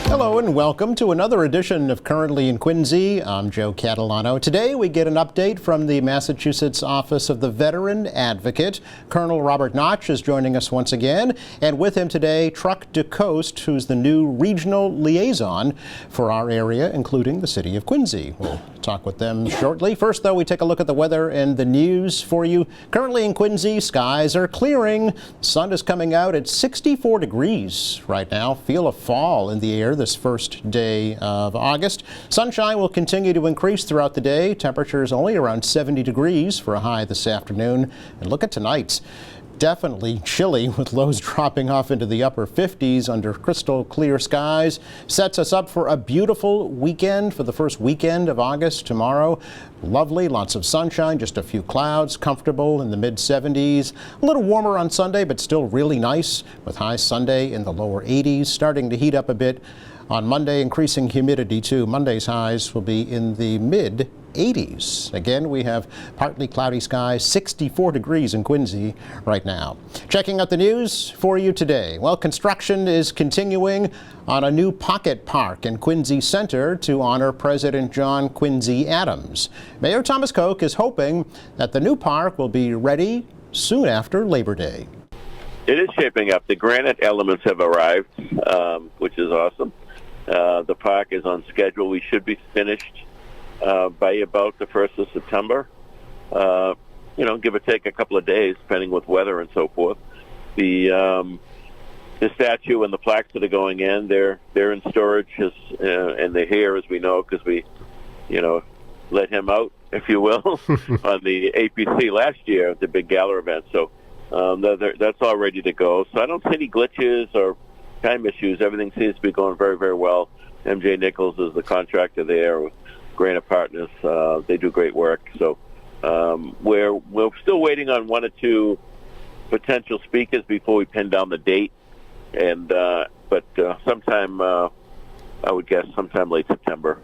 Hello and welcome to another edition of Currently in Quincy. I'm Joe Catalano. Today we get an update from the Massachusetts Office of the Veteran Advocate. Colonel Robert Notch is joining us once again, and with him today, Truck DeCoste, who's the new regional liaison for our area, including the city of Quincy. We'll talk with them shortly. First, though, we take a look at the weather and the news for you. Currently in Quincy, skies are clearing. Sun is coming out at 64 degrees right now. Feel a fall in the air this first day of August. Sunshine will continue to increase throughout the day. Temperatures only around 70 degrees for a high this afternoon. And look at tonight's. Definitely chilly with lows dropping off into the upper 50s under crystal clear skies. Sets us up for a beautiful weekend for the first weekend of August tomorrow. Lovely, lots of sunshine, just a few clouds, comfortable in the mid 70s. A little warmer on Sunday, but still really nice with highs Sunday in the lower 80s. Starting to heat up a bit on Monday, increasing humidity too. Monday's highs will be in the mid 80s. Again, we have partly cloudy skies, 64 degrees in Quincy right now. Checking out the news for you today. Well, construction is continuing on a new pocket park in Quincy Center to honor President John Quincy Adams. Mayor Thomas Koch is hoping that the new park will be ready soon after Labor Day. It is shaping up. The granite elements have arrived, which is awesome. The park is on schedule. We should be finished by about the 1st of September, give or take a couple of days, depending with weather and so forth. The statue and the plaques that are going in, they're in storage, and they're here, as we know, because we, let him out, if you will, on the APC last year at the big gala event. So that's all ready to go. So I don't see any glitches or time issues. Everything seems to be going very, very well. MJ Nichols is the contractor there. Granite Partners, they do great work. So we're still waiting on one or two potential speakers before we pin down the date. And but sometime, I would guess, sometime late September.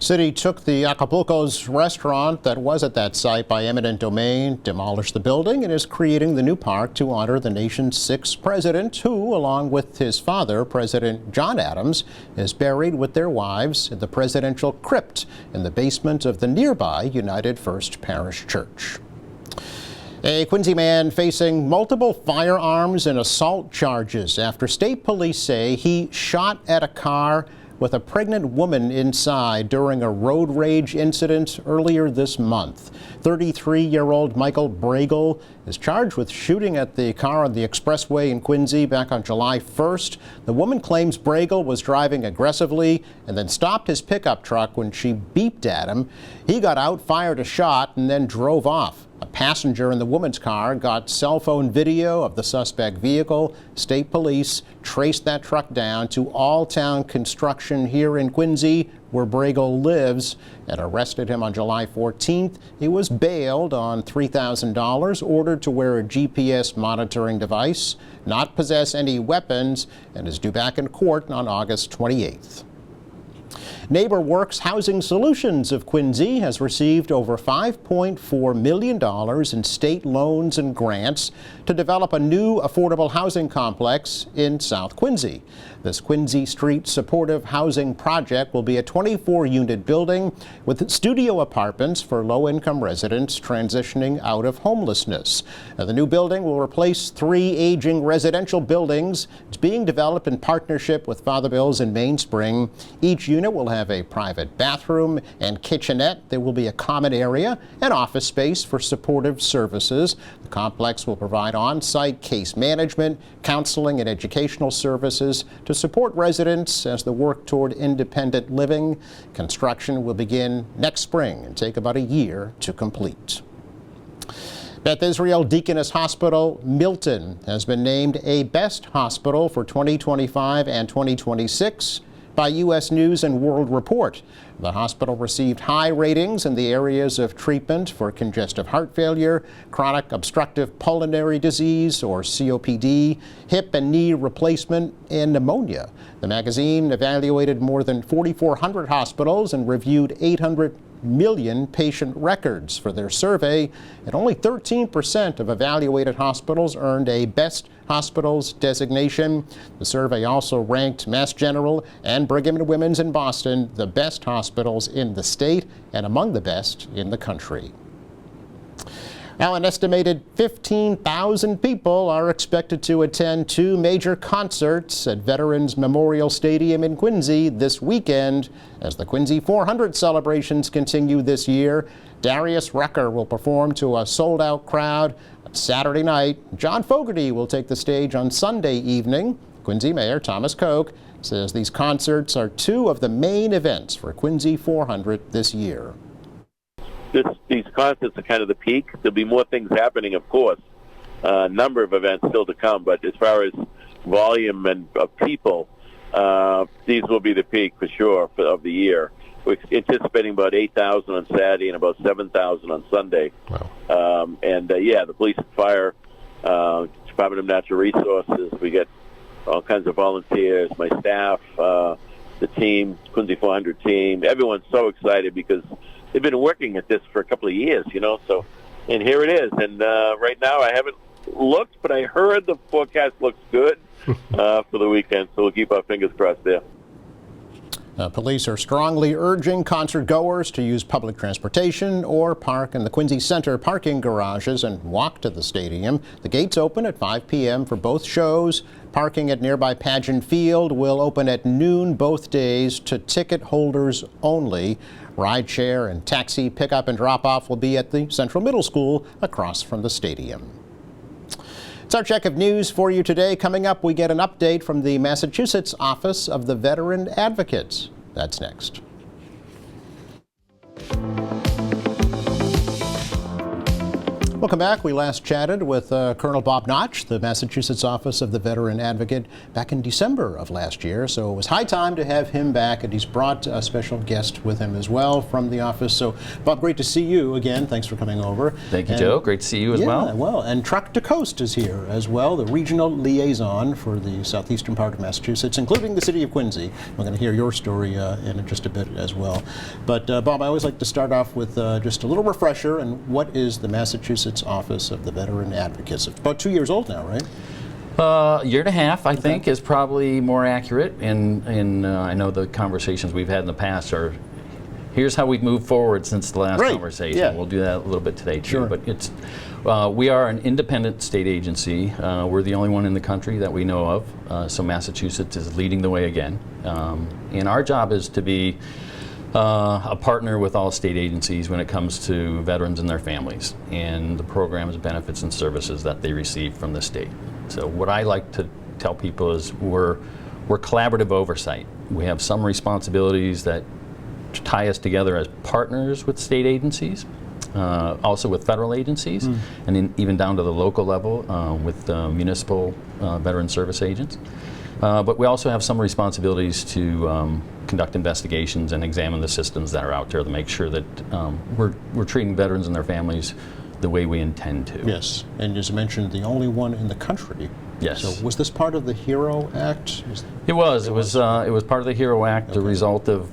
City took the Acapulco's restaurant that was at that site by eminent domain, demolished the building, and is creating the new park to honor the nation's 6th president, who, along with his father, President John Adams, is buried with their wives in the presidential crypt in the basement of the nearby United First Parish Church. A Quincy man facing multiple firearms and assault charges after state police say he shot at a car with a pregnant woman inside during a road rage incident earlier this month. 33-year-old Michael Bragle is charged with shooting at the car on the expressway in Quincy back on July 1st. The woman claims Bragle was driving aggressively and then stopped his pickup truck when she beeped at him. He got out, fired a shot, and then drove off. A passenger in the woman's car got cell phone video of the suspect vehicle. State police traced that truck down to Alltown Construction here in Quincy, where Bragle lives, and arrested him on July 14th. He was bailed on $3,000, ordered to wear a GPS monitoring device, not possess any weapons, and is due back in court on August 28th. NeighborWorks Housing Solutions of Quincy has received over $5.4 million in state loans and grants to develop a new affordable housing complex in South Quincy. This Quincy Street Supportive Housing Project will be a 24-unit building with studio apartments for low-income residents transitioning out of homelessness. Now, the new building will replace 3 aging residential buildings. It's being developed in partnership with Father Bill's in Mainspring. Each unit will have a private bathroom and kitchenette. There will be a common area and office space for supportive services. The complex will provide on-site case management, counseling, and educational services to support residents as they work toward independent living. Construction will begin next spring and take about a year to complete. Beth Israel Deaconess Hospital Milton has been named a Best Hospital for 2025 and 2026 by U.S. News and World Report. The hospital received high ratings in the areas of treatment for congestive heart failure, chronic obstructive pulmonary disease or COPD, hip and knee replacement, and pneumonia. The magazine evaluated more than 4,400 hospitals and reviewed million patient records for their survey, and only 13% of evaluated hospitals earned a Best Hospitals designation. The survey also ranked Mass General and Brigham and Women's in Boston the best hospitals in the state and among the best in the country. Now, an estimated 15,000 people are expected to attend two major concerts at Veterans Memorial Stadium in Quincy this weekend as the Quincy 400 celebrations continue this year. Darius Rucker will perform to a sold-out crowd on Saturday night. John Fogerty will take the stage on Sunday evening. Quincy Mayor Thomas Koch says these concerts are two of the main events for Quincy 400 this year. These concerts are kind of the peak. There'll be more things happening, of course. A number of events still to come, but as far as volume and of people, these will be the peak for sure of the year. We're anticipating about 8,000 on Saturday and about 7,000 on Sunday. Wow. The police and fire, Department of Natural Resources, we get all kinds of volunteers, my staff, the team, Quincy 400 team. Everyone's so excited because they've been working at this for a couple of years, so, and here it is. And right now I haven't looked, but I heard the forecast looks good for the weekend, so we'll keep our fingers crossed there. Police are strongly urging concert goers to use public transportation or park in the Quincy Center parking garages and walk to the stadium. The gates open at 5 p.m. for both shows. Parking at nearby Pageant Field will open at noon both days to ticket holders only. Rideshare and taxi pickup and drop-off will be at the Central Middle School across from the stadium. It's our check of news for you today. Coming up, we get an update from the Massachusetts Office of the Veteran Advocate. That's next. Welcome back. We last chatted with Colonel Bob Notch, the Massachusetts Office of the Veteran Advocate, back in December of last year. So it was high time to have him back, and he's brought a special guest with him as well from the office. So, Bob, great to see you again. Thanks for coming over. Thank you, Joe. Great to see you as well. Yeah, well, and Truck DeCoste is here as well, the regional liaison for the southeastern part of Massachusetts, including the city of Quincy. We're going to hear your story in just a bit as well. But, Bob, I always like to start off with just a little refresher. And what is the Massachusetts Office of the Veteran Advocates? About 2 years old now, right? A year and a half, I think, is probably more accurate. And I know the conversations we've had in the past are, here's how we've moved forward since the last conversation. Yeah. We'll do that a little bit today, too. Sure. But it's, we are an independent state agency. We're the only one in the country that we know of. So Massachusetts is leading the way again. And our job is to be a partner with all state agencies when it comes to veterans and their families and the programs, benefits, and services that they receive from the state. So what I like to tell people is we're collaborative oversight. We have some responsibilities that tie us together as partners with state agencies, also with federal agencies, and even down to the local level with municipal veteran service agents. But we also have some responsibilities to conduct investigations and examine the systems that are out there to make sure that we're treating veterans and their families the way we intend to. Yes, and as you mentioned, the only one in the country. Yes. So was this part of the HERO Act? It was. It was part of the HERO Act, a result of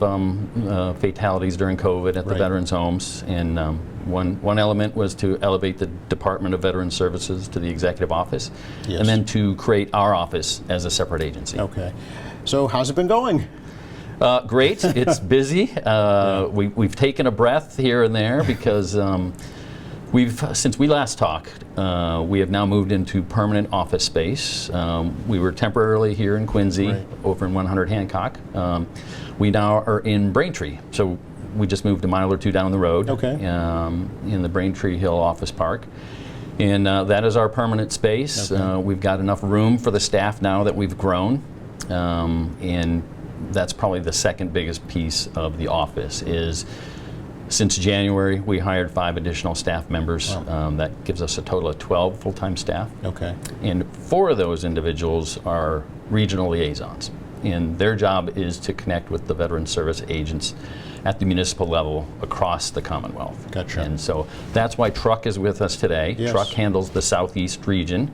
fatalities during COVID at the veterans' homes. And one element was to elevate the Department of Veteran Services to the executive office, and then to create our office as a separate agency. Okay. So how's it been going? Great. It's busy. We've taken a breath here and there because since we last talked, we have now moved into permanent office space. We were temporarily here in Quincy, over in 100 Hancock. We now are in Braintree, so we just moved a mile or two down the road in the Braintree Hill Office Park. And that is our permanent space. We've got enough room for the staff now that we've grown. And that's probably the second biggest piece of the office is since January, we hired 5 additional staff members. That gives us a total of 12 full-time staff. Okay. And 4 of those individuals are regional liaisons. And their job is to connect with the veteran service agents at the municipal level across the Commonwealth. Gotcha. And so that's why Truck is with us today. Truck handles the southeast region.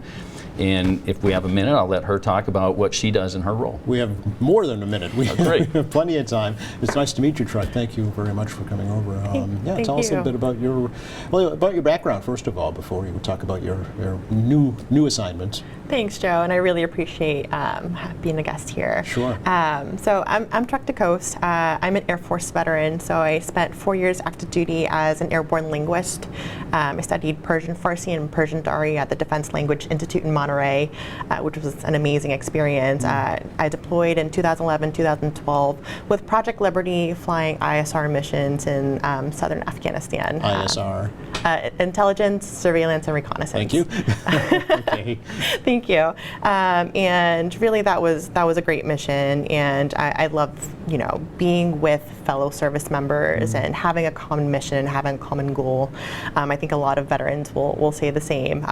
And if we have a minute, I'll let her talk about what she does in her role. We have more than a minute. We great. have plenty of time. It's nice to meet you, Truck. Thank you very much for coming over. Thank tell us a you. bit about your background first of all, before you talk about your new assignment. Thanks, Joe, and I really appreciate being a guest here. Sure. So I'm Truck DeCoste. I'm an Air Force veteran, so I spent 4 years active duty as an airborne linguist. I studied Persian Farsi and Persian Dari at the Defense Language Institute in Monterey, which was an amazing experience. I deployed in 2011, 2012 with Project Liberty, flying ISR missions in southern Afghanistan. ISR. Intelligence, surveillance, and reconnaissance. Thank you. Okay. Thank you. And really, that was a great mission, and I love being with fellow service members and having a common mission and having a common goal. I think a lot of veterans will say the same.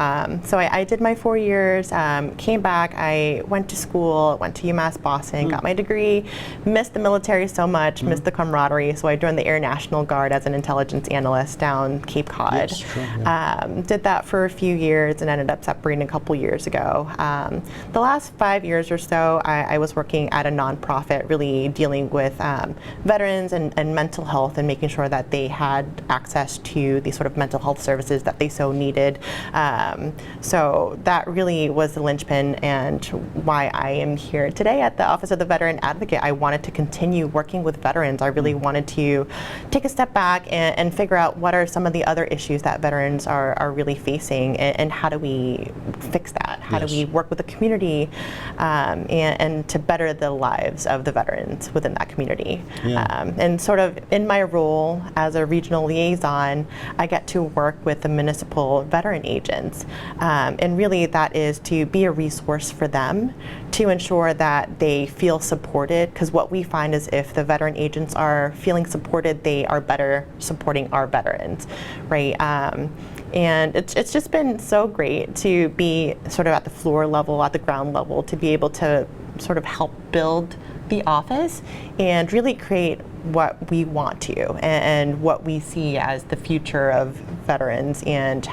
So I did my 4 years, came back, I went to school, went to UMass Boston, got my degree, missed the military so much, missed the camaraderie, so I joined the Air National Guard as an intelligence analyst down Cape Cod. Yes, sure, yeah. Did that for a few years and ended up separating a couple years ago. The last 5 years or so, I was working at a nonprofit, really dealing with veterans and mental health and making sure that they had access to the sort of mental health services that they so needed. So that really was the linchpin and why I am here today at the Office of the Veteran Advocate. I wanted to continue working with veterans. I really wanted to take a step back and figure out what are some of the other issues that veterans are really facing, and how do we fix that? How do we work with the community and to better the lives of the veterans within that community? Yeah. And sort of in my role as a regional liaison, I get to work with the municipal veteran agents. And really that is to be a resource for them, to ensure that they feel supported, because what we find is if the veteran agents are feeling supported, they are better supporting our veterans, right? And it's just been so great to be sort of at the floor level, at the ground level, to be able to sort of help build the office and really create what we want to and what we see as the future of veterans, and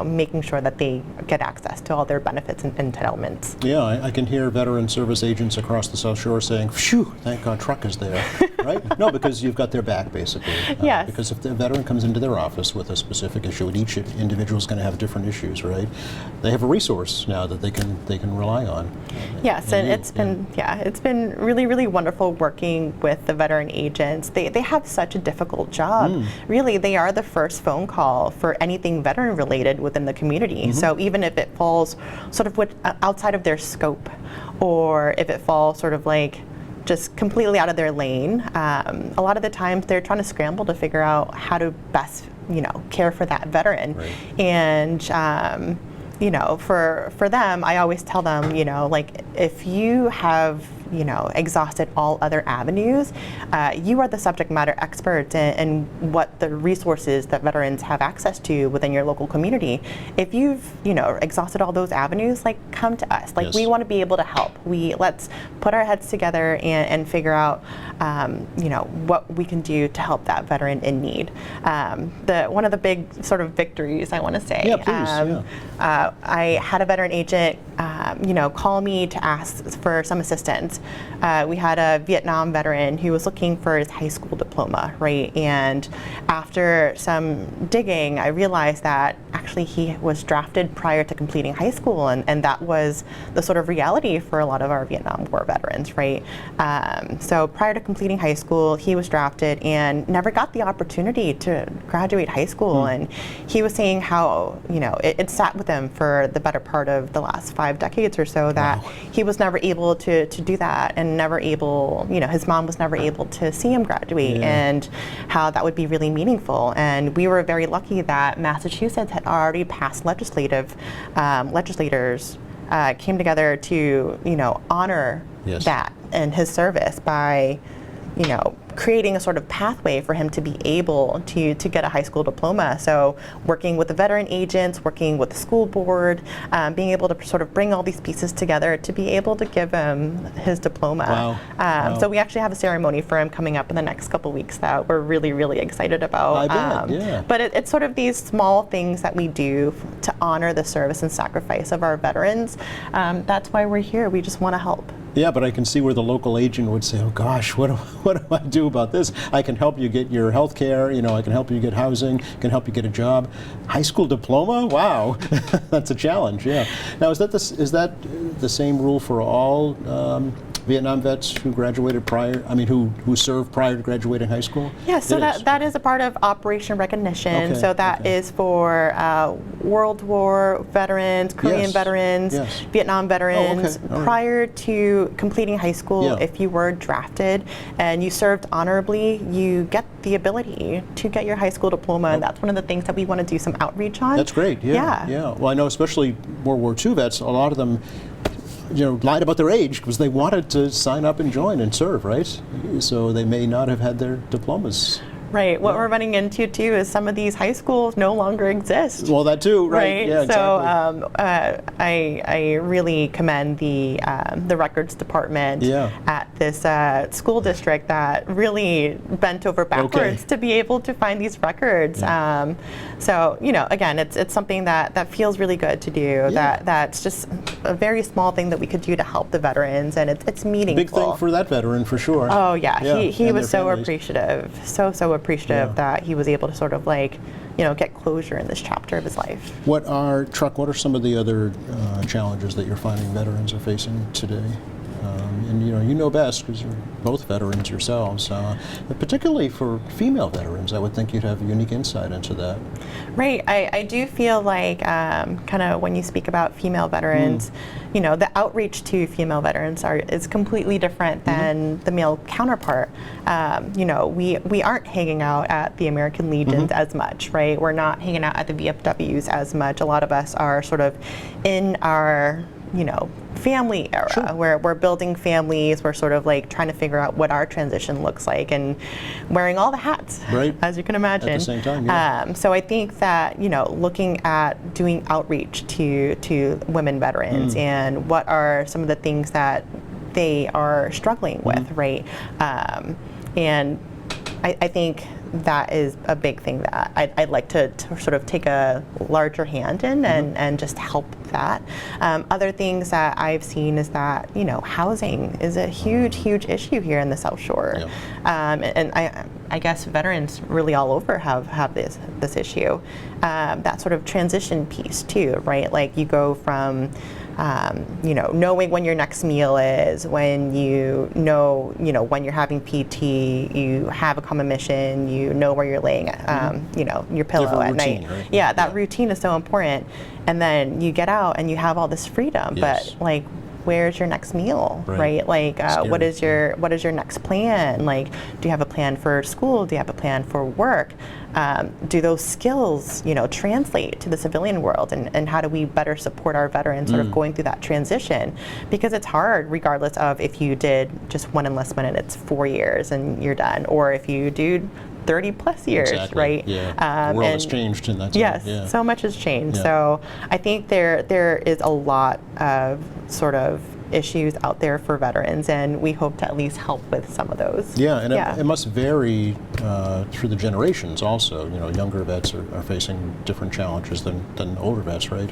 making sure that they get access to all their benefits and entitlements. Yeah, I can hear veteran service agents across the South Shore saying, phew, thank God Truck is there, right? No, because you've got their back, basically. Yes. Because if the veteran comes into their office with a specific issue, and each individual is going to have different issues, right? They have a resource now that they can rely on. Yes, and it's been really, really wonderful working with the veteran agents. They have such a difficult job. Really, they are the first phone call for anything veteran related within the community. So even if it falls sort of outside of their scope, or if it falls sort of like just completely out of their lane, a lot of the times they're trying to scramble to figure out how to best care for that veteran. Right. And for them, I always tell them, like, if you have exhausted all other avenues, you are the subject matter expert in what the resources that veterans have access to within your local community. If you've exhausted all those avenues, like, come to us. Like, Yes. we want to be able to help. Let's put our heads together and figure out what we can do to help that veteran in need. One of the big sort of victories, I want to say. Yeah, please. I had a veteran agent call me to ask for some assistance. We had a Vietnam veteran who was looking for his high school diploma, right? And after some digging, I realized that actually he was drafted prior to completing high school, and that was the sort of reality for a lot of our Vietnam War veterans, right? So prior to completing high school, he was drafted and never got the opportunity to graduate high school. And he was saying how, it sat with him for the better part of the last 5 decades or so that he was never able to do that, and never able, his mom was never able to see him graduate, and how that would be really meaningful. And we were very lucky that Massachusetts had already passed legislators came together to, honor Yes. that and his service by, creating a sort of pathway for him to be able to get a high school diploma. So working with the veteran agents, working with the school board, being able to sort of bring all these pieces together to be able to give him his diploma. Wow. Wow. So we actually have a ceremony for him coming up in the next couple weeks that we're really, really excited about. I bet, yeah. But it's sort of these small things that we do to honor the service and sacrifice of our veterans. That's why we're here. We just want to help. Yeah, but I can see where the local agent would say, "Oh gosh, what do I do about this? I can help you get your health care. I can help you get housing. Can help you get a job. High school diploma? Wow, that's a challenge." Yeah. Now, is that the same rule for all Vietnam vets who graduated prior? I mean, who served prior to graduating high school? Yeah. So It is. that is a part of Operation Recognition. Okay, So that okay. is for World War veterans, Korean Yes, veterans, yes. Vietnam veterans. okay, all right. Prior to completing high school, Yeah. if you were drafted and you served honorably, you get the ability to get your high school diploma, and that's one of the things that we want to do some outreach on. That's great. Yeah. Yeah. Well, I know especially World War II vets, a lot of them lied about their age because they wanted to sign up and join and serve, right? So they may not have had their diplomas. Right. What we're running into too is some of these high schools no longer exist. Well, that too, right? Yeah, So exactly. I really commend the records department Yeah. at this school district that really bent over backwards to be able to find these records. So again, it's something that feels really good to do. Yeah. That's just a very small thing that we could do to help the veterans, and it's meaningful. Big thing for that veteran, for sure. Oh yeah, he and was their so families. appreciative, so appreciative Yeah. that he was able to sort of get closure in this chapter of his life. What are some of the other challenges that you're finding veterans are facing today? And you know best because you're both veterans yourselves. But particularly for female veterans, I would think you'd have a unique insight into that. Right. I do feel like kind of when you speak about female veterans, the outreach to female veterans is completely different than the male counterpart. We aren't hanging out at the American Legions as much, right? We're not hanging out at the VFWs as much. A lot of us are sort of in our family era where we're building families. We're sort of trying to figure out what our transition looks like and wearing all the hats, Right. as you can imagine. At the same time, yeah. So I think that looking at doing outreach to women veterans and what are some of the things that they are struggling with, right? And I think that is a big thing that I'd like to sort of take a larger hand in and just help that. Other things that I've seen is that housing is a huge issue here in the South Shore, and I guess veterans really all over have this issue. That sort of transition piece too, right? Like you go from knowing when your next meal is, when when you're having PT, you have a common mission, you know where you're laying, your pillow Different at routine, night. right? Yeah, that routine is so important. And then you get out and you have all this freedom, Yes. but where's your next meal, Right. right? What Scary. is your next plan? Do you have a plan for school? Do you have a plan for work? Do those skills, translate to the civilian world? And how do we better support our veterans sort of going through that transition? Because it's hard, regardless of if you did just one enlistment and it's 4 years and you're done, or if you do 30 plus years, Exactly. right? Yeah. The world has changed in that time. Yes, Yeah. so much has changed. Yeah. So I think there is a lot of sort of issues out there for veterans, and we hope to at least help with some of those. Yeah, and it must vary through the generations also. Younger vets are facing different challenges than older vets, right?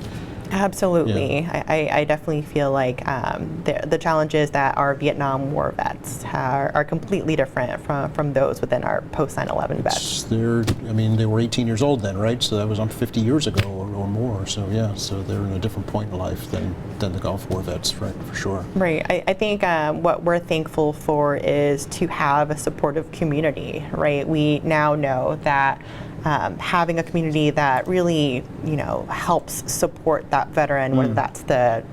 Absolutely. I definitely feel like the challenges that our Vietnam War vets are completely different from those within our post 9/11 vets. They were 18 years old then, right? So that was 50 years ago or more. So yeah, so they're in a different point in life than the Gulf War vets, right? For sure. Right. I think what we're thankful for is to have a supportive community, right? We now know that having a community that really, helps support that veteran, whether that's the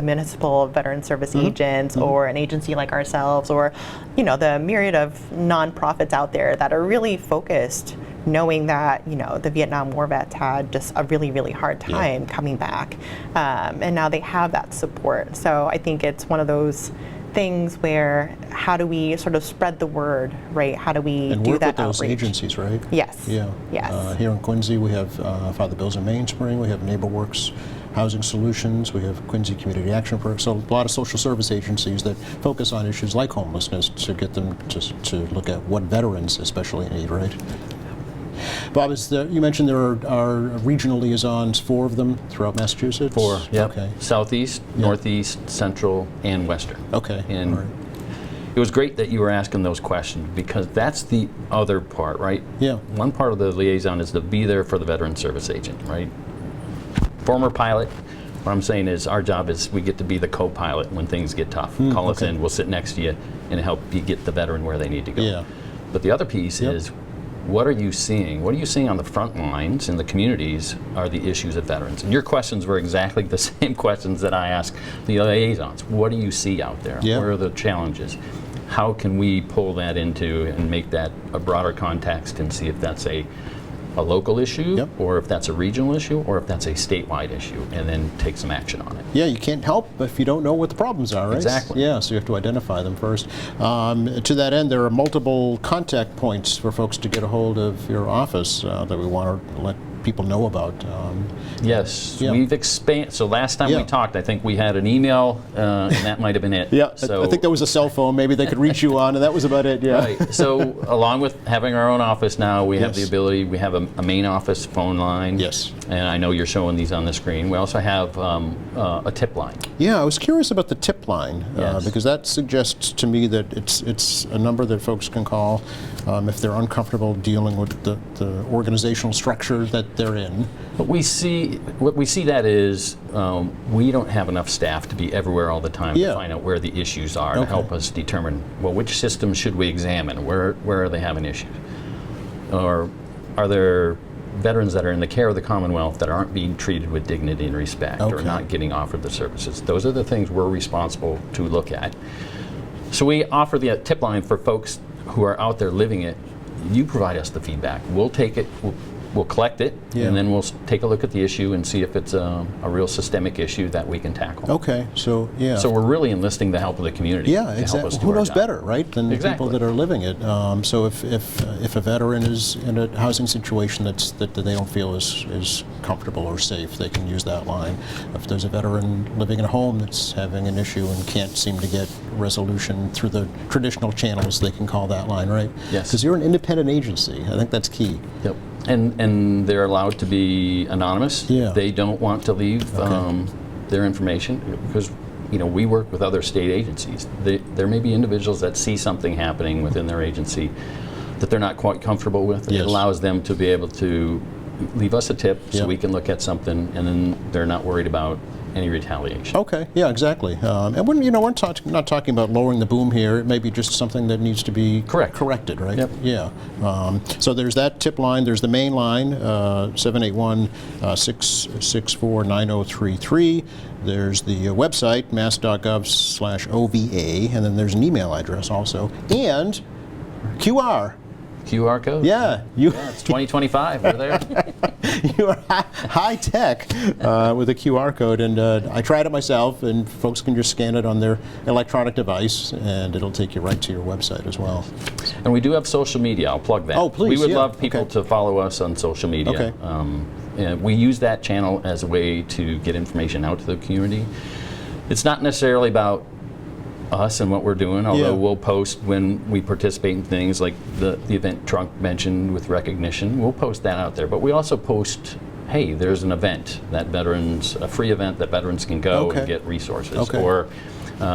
municipal veteran service agents or an agency like ourselves, or, the myriad of nonprofits out there that are really focused, knowing that, the Vietnam War vets had just a really, really hard time coming back. And now they have that support. So I think it's one of those things where how do we sort of spread the word, right? How do we And do work that with those outreach? agencies, right? Yes. Yeah. Yes. Here in Quincy, we have Father Bill's in Mainspring, we have NeighborWorks Housing Solutions, we have Quincy Community Action Program, so a lot of social service agencies that focus on issues like homelessness to get them to look at what veterans especially need, right? Bob, you mentioned there are regional liaisons, 4 of them throughout Massachusetts? 4, yep. Okay. Southeast, Northeast, Central, and Western. Okay. And all right. it was great that you were asking those questions because that's the other part, right? Yeah. One part of the liaison is to be there for the veteran service agent, right? Former pilot, what I'm saying is our job is we get to be the co-pilot when things get tough. Call us okay. in, we'll sit next to you and help you get the veteran where they need to go. Yeah. But the other piece is, what are you seeing? What are you seeing on the front lines in the communities are the issues of veterans? And your questions were exactly the same questions that I ask the liaisons. What do you see out there? Yeah. What are the challenges? How can we pull that into and make that a broader context and see if that's a local issue, Yep. or if that's a regional issue, or if that's a statewide issue, and then take some action on it. Yeah, you can't help if you don't know what the problems are, right? Exactly. Yeah, so you have to identify them first. To that end, there are multiple contact points for folks to get a hold of your office that we want to let people know about. Yes, Yeah. we've expanded. So last time Yeah. we talked, I think we had an email, and that might have been it. Yeah, So, I think there was a cell phone maybe they could reach you on, and that was about it, yeah. Right. So along with having our own office now, we have the Yes. ability, we have a main office phone line. Yes. And I know you're showing these on the screen. We also have a tip line. Yeah, I was curious about the tip line, Yes. because that suggests to me that it's a number that folks can call if they're uncomfortable dealing with the organizational structure that they're in. What we see that is we don't have enough staff to be everywhere all the time Yeah. to find out where the issues are to Okay. help us determine, well, which systems should we examine? Where are they having issues? Or are there veterans that are in the care of the Commonwealth that aren't being treated with dignity and respect or Okay. not getting offered the services? Those are the things we're responsible to look at. So we offer the tip line for folks who are out there living it. You provide us the feedback. We'll take it, we'll collect it, Yeah. and then we'll take a look at the issue and see if it's a real systemic issue that we can tackle. Okay, so yeah. So we're really enlisting the help of the community Yeah, to help exactly. us do Who our knows job. better, right, than the people Exactly. that are living it? So if a veteran is in a housing situation that they don't feel is comfortable or safe, they can use that line. If there's a veteran living in a home that's having an issue and can't seem to get resolution through the traditional channels, they can call that line, right? Yes. Because you're an independent agency. I think that's key. Yep. And they're allowed to be anonymous. Yeah. They don't want to leave their information because we work with other state agencies. There may be individuals that see something happening within their agency that they're not quite comfortable with. Yes. It allows them to be able to leave us a tip so Yep. we can look at something, and then they're not worried about any retaliation. Okay, yeah, exactly. And we're not talking about lowering the boom here. It may be just something that needs to be corrected, right? Yep. Yeah. So there's that tip line. There's the main line, 781-664-9033. There's the website, mass.gov/OVA, and then there's an email address also. And QR. QR code? Yeah. It's 2025. We're there. You are high tech with a QR code, and I tried it myself, and folks can just scan it on their electronic device, and it'll take you right to your website as well. And we do have social media. I'll plug that. Oh, please, We would yeah. love people Okay. to follow us on social media. Okay. And we use that channel as a way to get information out to the community. It's not necessarily about us and what we're doing, although Yeah. we'll post when we participate in things like the event Trunk mentioned with recognition. We'll post that out there. But we also post, hey, there's an event, a free event that veterans can go Okay. and get resources. Okay. Or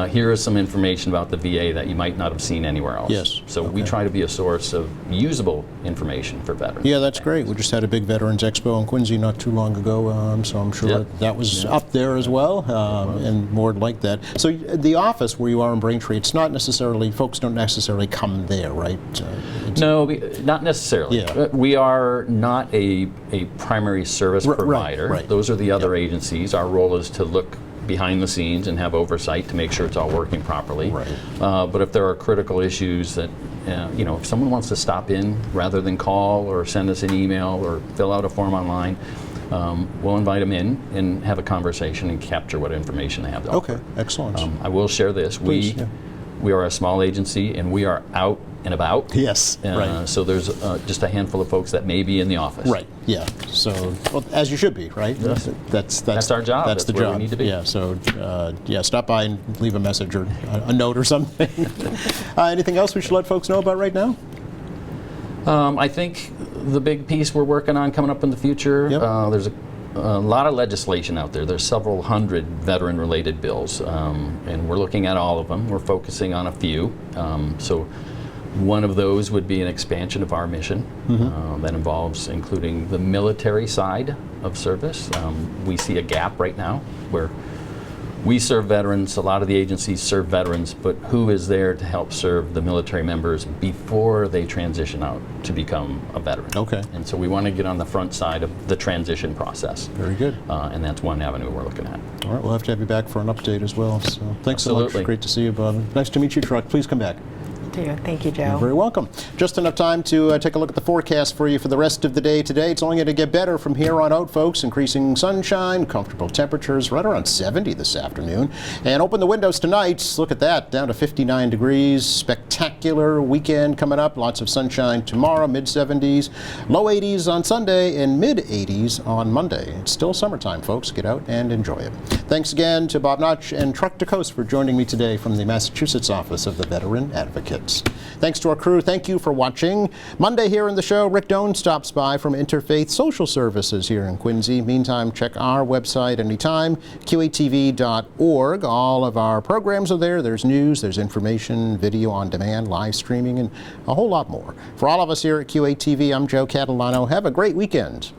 here is some information about the VA that you might not have seen anywhere else. Yes. So we Okay. try to be a source of usable information for veterans. Yeah, that's great. We just had a big Veterans Expo in Quincy not too long ago, so I'm sure Yep. that was up there as well, and more like that. So the office where you are in Braintree, it's not necessarily, folks don't necessarily come there, right? No, not necessarily. Yeah. We are not a primary service Right, provider. right. Those are the other agencies. Our role is to look behind the scenes and have oversight to make sure it's all working properly. Right. But if there are critical issues that, if someone wants to stop in rather than call or send us an email or fill out a form online, we'll invite them in and have a conversation and capture what information they have to offer. Okay, excellent. I will share this. Please, We yeah. we are a small agency, and we are out and about. Yes, right. So there's just a handful of folks that may be in the office. Right. Yeah. So, well, as you should be, right? Yes. That's our job. That's the That's where job. we need to be. Yeah. So, yeah, stop by and leave a message or a note or something. Anything else we should let folks know about right now? I think the big piece we're working on coming up in the future, Yep. there's a lot of legislation out there. There's several hundred veteran-related bills, and we're looking at all of them. We're focusing on a few. So one of those would be an expansion of our mission that involves including the military side of service. We see a gap right now where we serve veterans, a lot of the agencies serve veterans, but who is there to help serve the military members before they transition out to become a veteran? Okay. And so we want to get on the front side of the transition process. Very good. And that's one avenue we're looking at. All right. We'll have to have you back for an update as well. So, thanks so Absolutely. much. Great to see you, Bob. Nice to meet you, Truck. Please come back. Thank you, Joe. You're very welcome. Just enough time to take a look at the forecast for you for the rest of the day today. It's only going to get better from here on out, folks. Increasing sunshine, comfortable temperatures, right around 70 this afternoon. And open the windows tonight. Look at that, down to 59 degrees. Spectacular weekend coming up. Lots of sunshine tomorrow, mid-70s. Low 80s on Sunday and mid-80s on Monday. It's still summertime, folks. Get out and enjoy it. Thanks again to Bob Notch and Truck DeCoste for joining me today from the Massachusetts office of the Veteran Advocate. Thanks to our crew. Thank you for watching. Monday here in the show, Rick Doan stops by from Interfaith Social Services here in Quincy. Meantime, check our website anytime, QATV.org. All of our programs are there. There's news, there's information, video on demand, live streaming, and a whole lot more. For all of us here at QATV, I'm Joe Catalano. Have a great weekend.